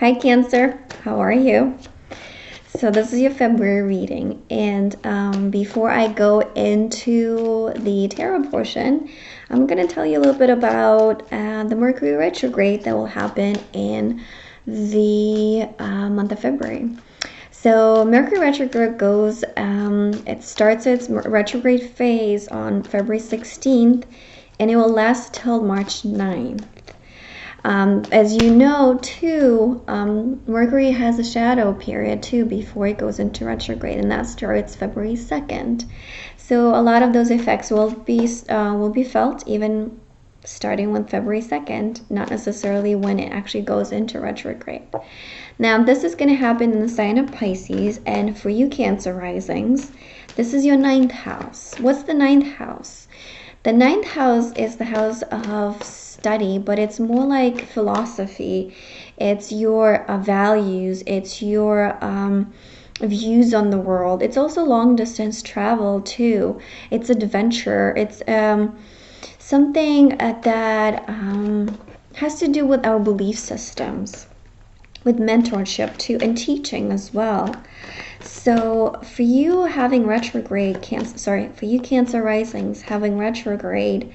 Hi Cancer, how are you? So this is your February reading, and before I go into the tarot portion, I'm going to tell you a little bit about the Mercury retrograde that will happen in the month of February. So Mercury retrograde it starts its retrograde phase on February 16th, and it will last till March 9th. As you know, too, Mercury has a shadow period, too, before it goes into retrograde, and that starts February 2nd. So a lot of those effects will be felt even starting with February 2nd, not necessarily when it actually goes into retrograde. Now, this is going to happen in the sign of Pisces, and for you Cancer risings, this is your 9th house. What's the 9th house? The 9th house is the house of study, but it's more like philosophy. It's your values. It's your views on the world. It's also long distance travel too. It's adventure. It's something that has to do with our belief systems, with mentorship too, and teaching as well. So for you having retrograde for you Cancer risings having retrograde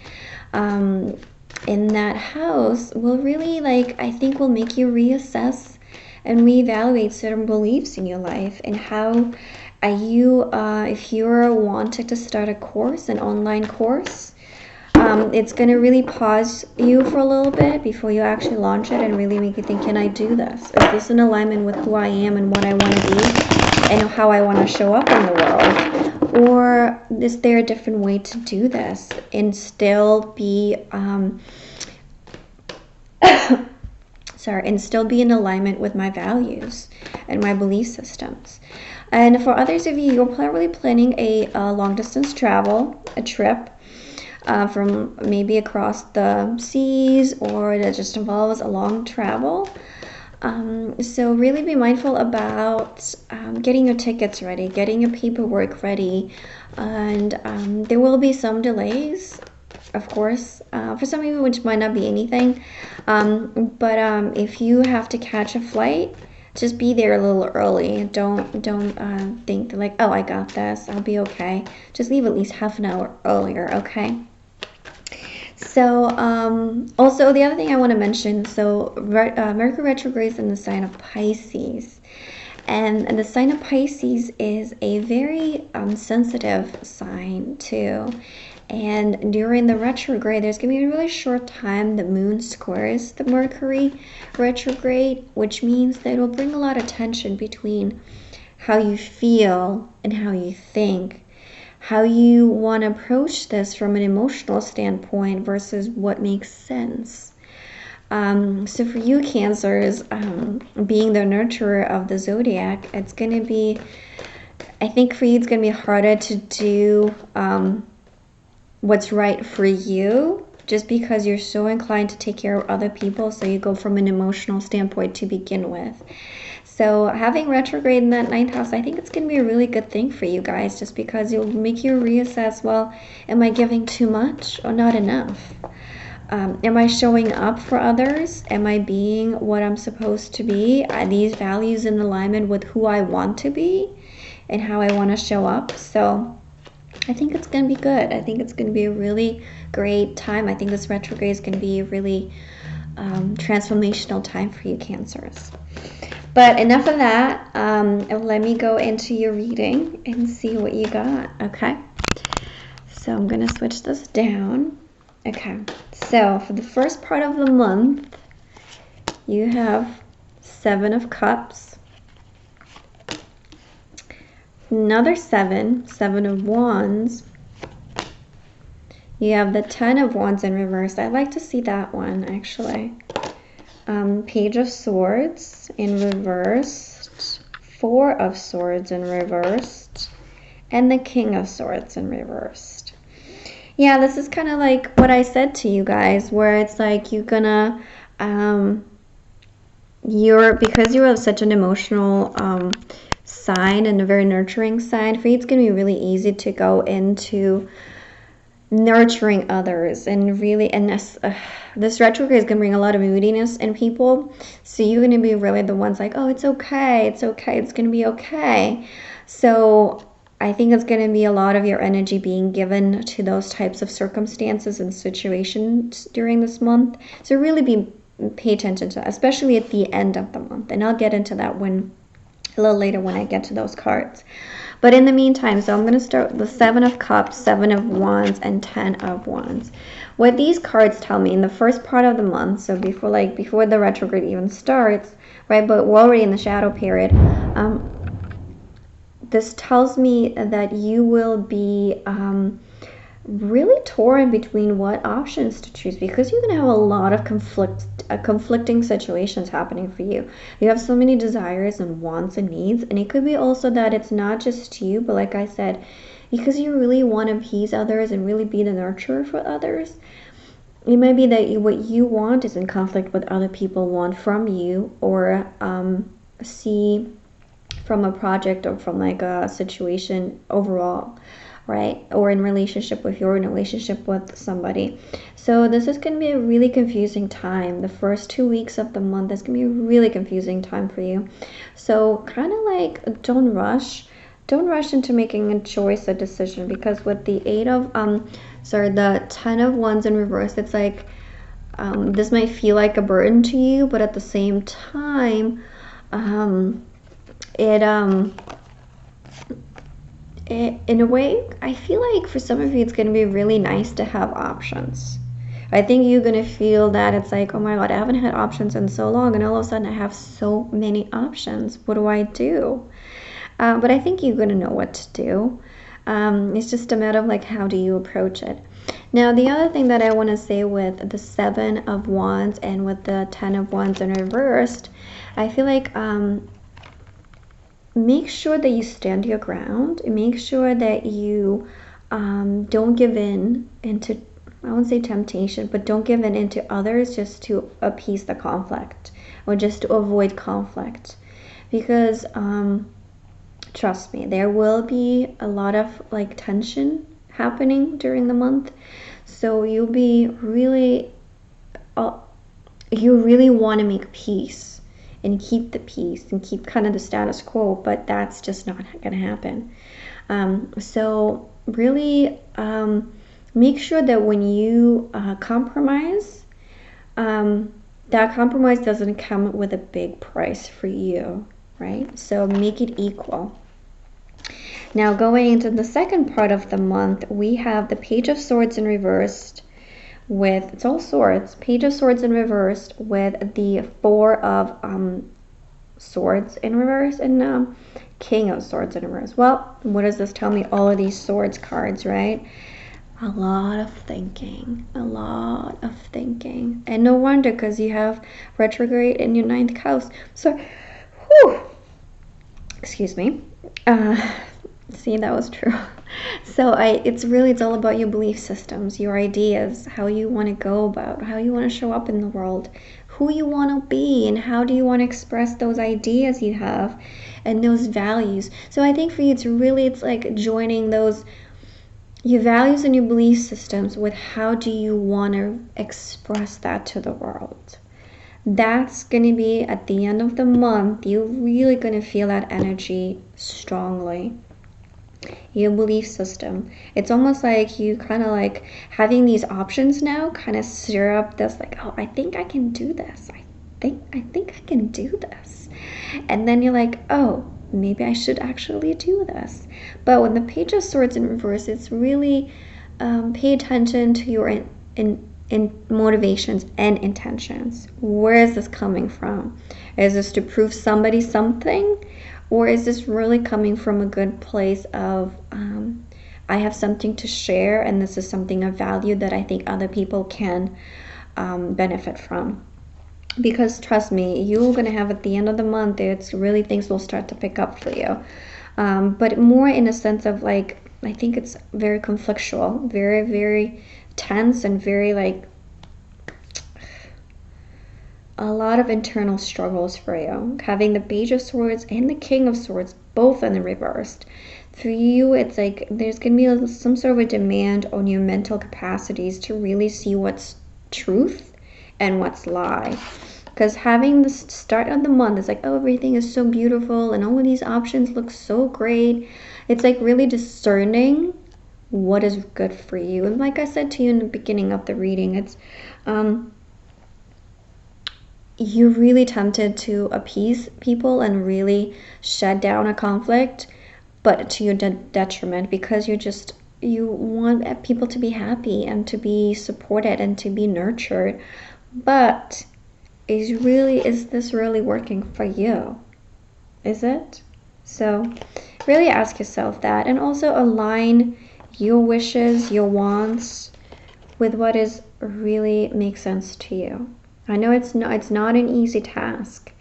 in that house will really, I think will make you reassess and reevaluate certain beliefs in your life, and how are you, if you're wanting to start a course, an online course, it's going to really pause you for a little bit before you actually launch it and really make you think, can I do this? Is this in alignment with who I am and what I want to be and how I want to show up in the world? Or is there a different way to do this and still be and still be in alignment with my values and my belief systems? And for others of you, you're probably planning a long distance travel, a trip from maybe across the seas, or that just involves a long travel. So really be mindful about getting your tickets ready, getting your paperwork ready, and there will be some delays, of course, for some of you, which might not be anything, but if you have to catch a flight, just be there a little early. Don't think like, oh, I got this, I'll be okay. Just leave at least half an hour earlier, okay? So also the other thing I want to mention, so Mercury retrograde is in the sign of Pisces, and the sign of Pisces is a very sensitive sign too. And during the retrograde, there's going to be a really short time the moon squares the Mercury retrograde, which means that it will bring a lot of tension between how you feel and how you think, how you want to approach this from an emotional standpoint versus what makes sense. So for you Cancers, being the nurturer of the zodiac, it's going to be, I think for you, it's going to be harder to do what's right for you, just because you're so inclined to take care of other people, so you go from an emotional standpoint to begin with. So having retrograde in that 9th house, I think it's going to be a really good thing for you guys, just because it'll make you reassess, well, am I giving too much or not enough? Am I showing up for others? Am I being what I'm supposed to be? Are these values in alignment with who I want to be and how I want to show up? So I think it's going to be good. I think it's going to be a really great time. I think this retrograde is going to be a really transformational time for you Cancers. But enough of that. Let me go into your reading and see what you got, okay? So I'm going to switch this down. Okay, so for the first part of the month, you have 7 of Cups, another 7 of Wands. You have the 10 of Wands in reverse. I'd like to see that one, actually. Page of Swords in reversed, 4 of Swords in reversed, and the King of Swords in reversed. Yeah, this is kind of like what I said to you guys, where it's like you're gonna, because you're such an emotional sign and a very nurturing sign, for you it's gonna be really easy to go into nurturing others, and really, and this retrograde is going to bring a lot of moodiness in people, so you're going to be really the ones like, oh, it's okay, it's okay, it's going to be okay. So I think it's going to be a lot of your energy being given to those types of circumstances and situations during this month. So really pay attention to that, especially at the end of the month, and I'll get into that a little later when I get to those cards. But in the meantime, so I'm going to start with the 7 of Cups, 7 of Wands, and 10 of Wands. What these cards tell me in the first part of the month, so before the retrograde even starts, right, but we're already in the shadow period, this tells me that you will be really torn between what options to choose, because you're going to have a lot of conflicting situations happening for you. You have so many desires and wants and needs, and it could be also that it's not just you, but like I said, because you really want to appease others and really be the nurturer for others, it might be that what you want is in conflict with other people want from you, or see from a project or from like a situation overall, right? Or in relationship with you're in a relationship with somebody. So this is going to be a really confusing time. The first 2 weeks of the month is going to be a really confusing time for you. So kind of like don't rush into making a choice, a decision, because with the the 10 of Wands in reverse, it's like this might feel like a burden to you, but at the same time, in a way, I feel like for some of you, it's going to be really nice to have options. I think you're going to feel that it's like, oh my God, I haven't had options in so long, and all of a sudden I have so many options. What do I do? But I think you're going to know what to do. It's just a matter of like, how do you approach it? Now, the other thing that I want to say with the 7 of Wands and with the 10 of Wands in reversed, I feel like make sure that you stand your ground. Make sure that you don't give in into, I won't say temptation, but don't give in into others just to appease the conflict or just to avoid conflict. Because trust me, there will be a lot of like tension happening during the month. So you'll be really, you really want to make peace and keep the peace and keep kind of the status quo, but that's just not going to happen. So really make sure that when you compromise, that compromise doesn't come with a big price for you, right? So make it equal. Now going into the second part of the month, we have the Page of Swords in reversed with, it's all swords, Page of Swords in reversed with the 4 of Swords in reverse and King of Swords in reverse. Well, what does this tell me? All of these swords cards, right? A lot of thinking, and no wonder, because you have retrograde in your 9th house. So, excuse me. See, that was true. So it's all about your belief systems, your ideas, how you want to go about, how you want to show up in the world, who you want to be, and how do you want to express those ideas you have and those values. So I think for you, it's like joining those, your values and your belief systems with how do you want to express that to the world. That's going to be at the end of the month. You're really going to feel that energy strongly. Your belief system. It's almost like you kind of like having these options now kind of stir up this like, oh, I think I can do this. I think I can do this. And then you're like, oh, maybe I should actually do this. But when the Page of Swords in reverse, it's really pay attention to your in motivations and intentions. Where is this coming from? Is this to prove somebody something? Or is this really coming from a good place of, I have something to share, and this is something of value that I think other people can benefit from? Because trust me, you're going to have at the end of the month, it's really things will start to pick up for you. But more in a sense of like, I think it's very conflictual, very, very tense, and very like a lot of internal struggles for you. Having the Page of Swords and the King of Swords both in the reversed. for you, it's like there's going to be some sort of a demand on your mental capacities to really see what's truth and what's lie. Because having the start of the month, it's like, oh, everything is so beautiful and all of these options look so great. It's like really discerning what is good for you. And like I said to you in the beginning of the reading, it's you're really tempted to appease people and really shut down a conflict, but to your detriment, because you want people to be happy and to be supported and to be nurtured. But is this really working for you? Is it? So really ask yourself that, and also align your wishes, your wants with what is really makes sense to you. I know it's not an easy task,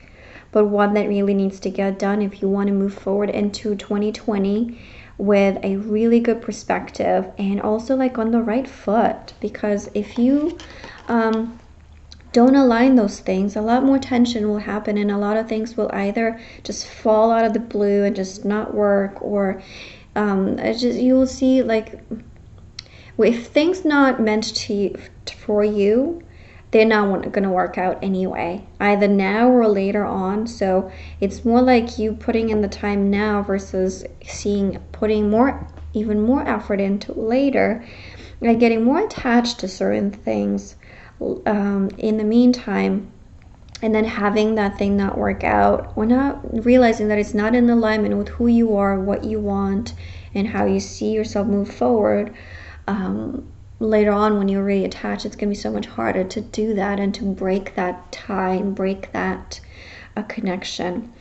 but one that really needs to get done if you want to move forward into 2020 with a really good perspective and also like on the right foot. Because if you don't align those things, a lot more tension will happen, and a lot of things will either just fall out of the blue and just not work, or you will see like if things not meant for you, they're not going to work out anyway, either now or later on. So it's more like you putting in the time now versus putting even more effort into later, like getting more attached to certain things in the meantime, and then having that thing not work out, or not realizing that it's not in alignment with who you are, what you want, and how you see yourself move forward. Later on, when you're really attached, it's going to be so much harder to do that and to break that tie and break that connection.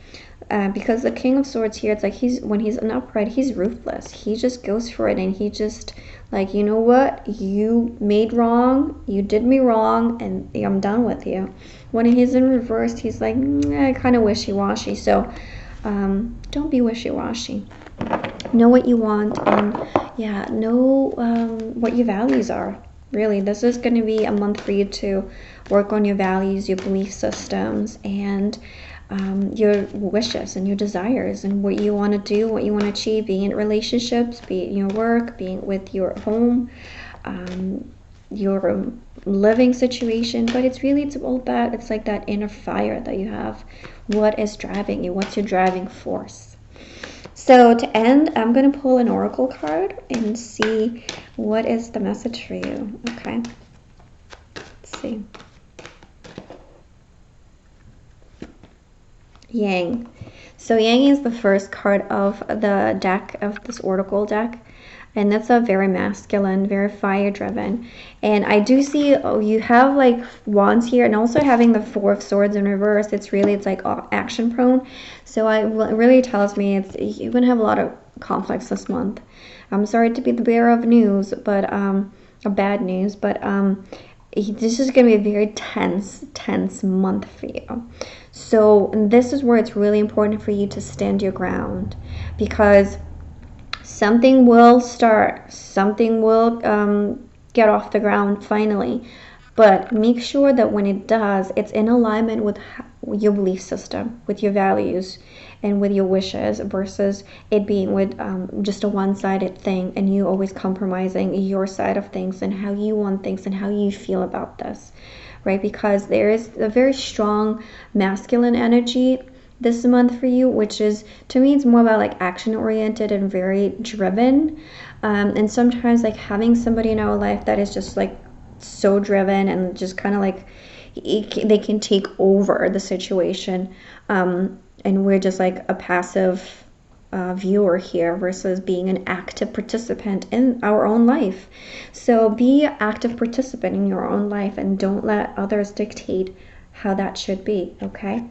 Because the King of Swords here, it's like when he's an upright, he's ruthless. He just goes for it, and he just like, you know what, you made wrong, you did me wrong, and I'm done with you. When he's in reverse, he's like kind of wishy-washy. So don't be wishy-washy. Know what you want, and know what your values are. Really, this is going to be a month for you to work on your values, your belief systems, and your wishes and your desires, and what you want to do, what you want to achieve, being in relationships, be it in your work, being with your home, your living situation. But it's all about, it's like that inner fire that you have. What is driving you? What's your driving force? So to end, I'm going to pull an oracle card and see what is the message for you. Okay, let's see. Yang. So Yang is the first card of the deck, of this oracle deck, and that's a very masculine, very fire driven. And I do see you have like wands here, and also having the Four of Swords in reverse. It's like action prone. So it really tells me you're gonna have a lot of conflicts this month. I'm sorry to be the bearer of news, but bad news, but this is gonna be a very tense month for you. So this is where it's really important for you to stand your ground, because something will start, something will get off the ground finally. But make sure that when it does, it's in alignment with your belief system, with your values, and with your wishes, versus it being with just a one-sided thing, and you always compromising your side of things and how you want things and how you feel about this, right? Because there is a very strong masculine energy this month for you, which is, to me, it's more about like action oriented and very driven. And sometimes like having somebody in our life that is just like so driven and just kind of like they can take over the situation, and we're just like a passive viewer here versus being an active participant in our own life. So be an active participant in your own life, and don't let others dictate how that should be. Okay,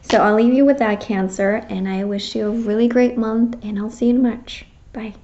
so I'll leave you with that, Cancer, and I wish you a really great month, and I'll see you in March. Bye.